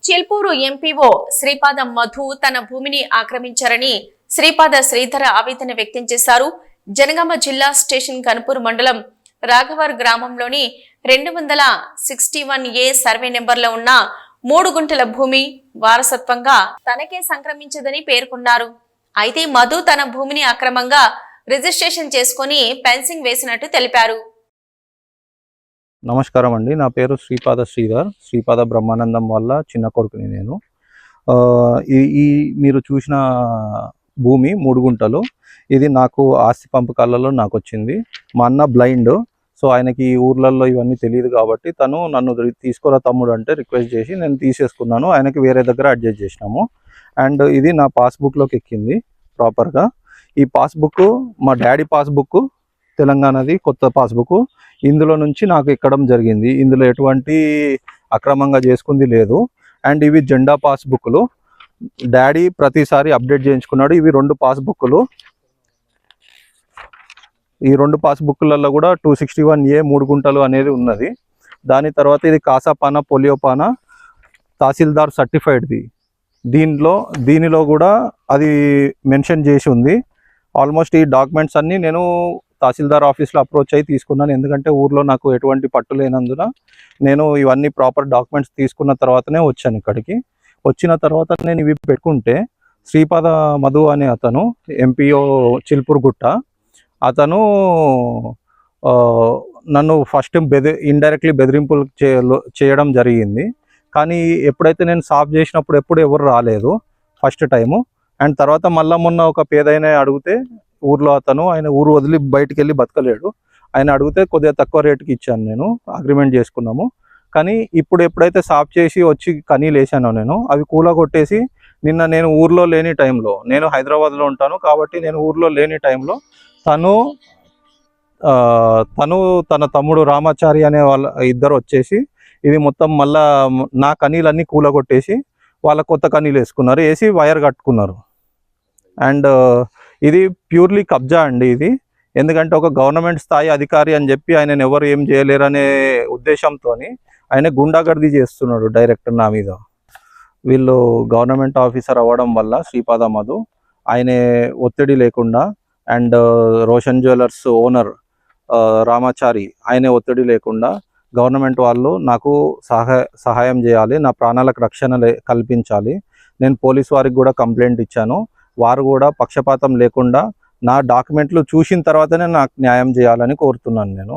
Chilpur MPO Sripada Madhu తన భూమిని ఆక్రమించారని శ్రీపాద శ్రీధర ఆవేదన వ్యక్తం చేశారు. జనగామ జిల్లా స్టేషన్ కనుపూరు మండలం రాఘవర్ గ్రామంలోని 261A సర్వే నెంబర్లో ఉన్న 3 గుంటల భూమి వారసత్వంగా తనకే సంక్రమించదని పేర్కొన్నారు. అయితే మధు తన భూమిని అక్రమంగా రిజిస్ట్రేషన్ చేసుకుని ఫెన్సింగ్ వేసినట్టు తెలిపారు. నమస్కారం అండి, నా పేరు శ్రీపాద శ్రీధర్. శ్రీపాద బ్రహ్మానందం వల్ల చిన్న కొడుకుని నేను. ఈ మీరు చూసిన భూమి 3 గుంటలు. ఇది నాకు ఆస్తి పంపకాలలో నాకు వచ్చింది. మా అన్న బ్లైండ్, సో ఆయనకి ఊర్లలో ఇవన్నీ తెలియదు కాబట్టి తను నన్ను తీసుకోరా తమ్ముడు అంటే రిక్వెస్ట్ చేసి నేను తీసేసుకున్నాను. ఆయనకి వేరే దగ్గర అడ్జస్ట్ చేసినాము. అండ్ ఇది నా పాస్బుక్లోకి ఎక్కింది ప్రాపర్గా. ఈ పాస్బుక్ మా డాడీ పాస్బుక్, తెలంగాణది కొత్త పాస్బుక్. ఇందులో నుంచి నాకు ఎక్కడం జరిగింది. ఇందులో ఎటువంటి అక్రమంగా చేసుకుంది లేదు. అండ్ ఇవి జెండా పాస్బుక్లు. డాడీ ప్రతిసారి అప్డేట్ చేయించుకున్నాడు. ఇవి 2 పాస్బుక్లు. ఈ 2 పాస్బుక్లలో కూడా 261A 3 గుంటలు అనేది ఉన్నది. దాని తర్వాత ఇది కాసాపానా పోలియోపానా తహసీల్దార్ సర్టిఫైడ్ది. దీనిలో కూడా అది మెన్షన్ చేసి ఉంది. ఆల్మోస్ట్ ఈ డాక్యుమెంట్స్ అన్నీ నేను తహసీల్దార్ ఆఫీస్లో అప్రోచ్ అయ్యి తీసుకున్నాను. ఎందుకంటే ఊర్లో నాకు ఎటువంటి పట్టు లేనందున నేను ఇవన్నీ ప్రాపర్ డాక్యుమెంట్స్ తీసుకున్న తర్వాతనే వచ్చాను ఇక్కడికి. వచ్చిన తర్వాత నేను ఇవి పెట్టుకుంటే శ్రీపాద మధు అనే అతను ఎంపీఓ చిల్పూర్ గుట్ట, అతను నన్ను ఫస్ట్ ఇండైరెక్ట్లీ బెదిరింపులు చేయడం జరిగింది. కానీ ఎప్పుడైతే నేను సాఫ్ చేసినప్పుడు ఎప్పుడు ఎవరు రాలేదు ఫస్ట్ టైము. అండ్ తర్వాత మళ్ళీ మొన్న ఒక పేదైన అడిగితే ఊర్లో ఆయన ఊరు వదిలి బయటికి వెళ్ళి బతకలేడు. ఆయన అడిగితే కొద్దిగా తక్కువ రేటుకి ఇచ్చాను, నేను అగ్రిమెంట్ చేసుకున్నాము. కానీ ఇప్పుడు ఎప్పుడైతే సాఫ్ చేసి వచ్చి కనీలు వేసానో నేను అవి కూలగొట్టేసి నిన్న నేను ఊర్లో లేని టైంలో, నేను హైదరాబాద్లో ఉంటాను కాబట్టి నేను ఊర్లో లేని టైంలో తను తన తమ్ముడు రామాచారి అనే వాళ్ళ ఇద్దరు వచ్చేసి ఇది మొత్తం మళ్ళా నా కనీలన్నీ కూలగొట్టేసి వాళ్ళ కొత్త కనీలు వేసుకున్నారు, వేసి వైర్ కట్టుకున్నారు. అండ్ ఇది ప్యూర్లీ కబ్జా అండి ఇది. ఎందుకంటే ఒక గవర్నమెంట్ స్థాయి అధికారి అని చెప్పి ఆయన ఎవరు ఏం చేయలేరనే ఉద్దేశంతో ఆయన గుండాగర్దీ చేస్తున్నాడు డైరెక్ట్ నా మీద. వీళ్ళు గవర్నమెంట్ ఆఫీసర్ అవ్వడం వల్ల శ్రీపాద మధు ఆయన ఒత్తిడి లేకుండా, and Roshan jewellers owner Ramachari ఆయన ఒత్తిడి లేకుండా గవర్నమెంట్ వాళ్ళు నాకు సహాయం చేయాలి, నా ప్రాణాలకు రక్షణ కల్పించాలి. నేను పోలీస్ వారికి కూడా కంప్లైంట్ ఇచ్చాను. వారు కూడా పక్షపాతం లేకుండా నా డాక్యుమెంట్లు చూసిన తర్వాతనే నాకు న్యాయం చేయాలని కోరుతున్నాను నేను.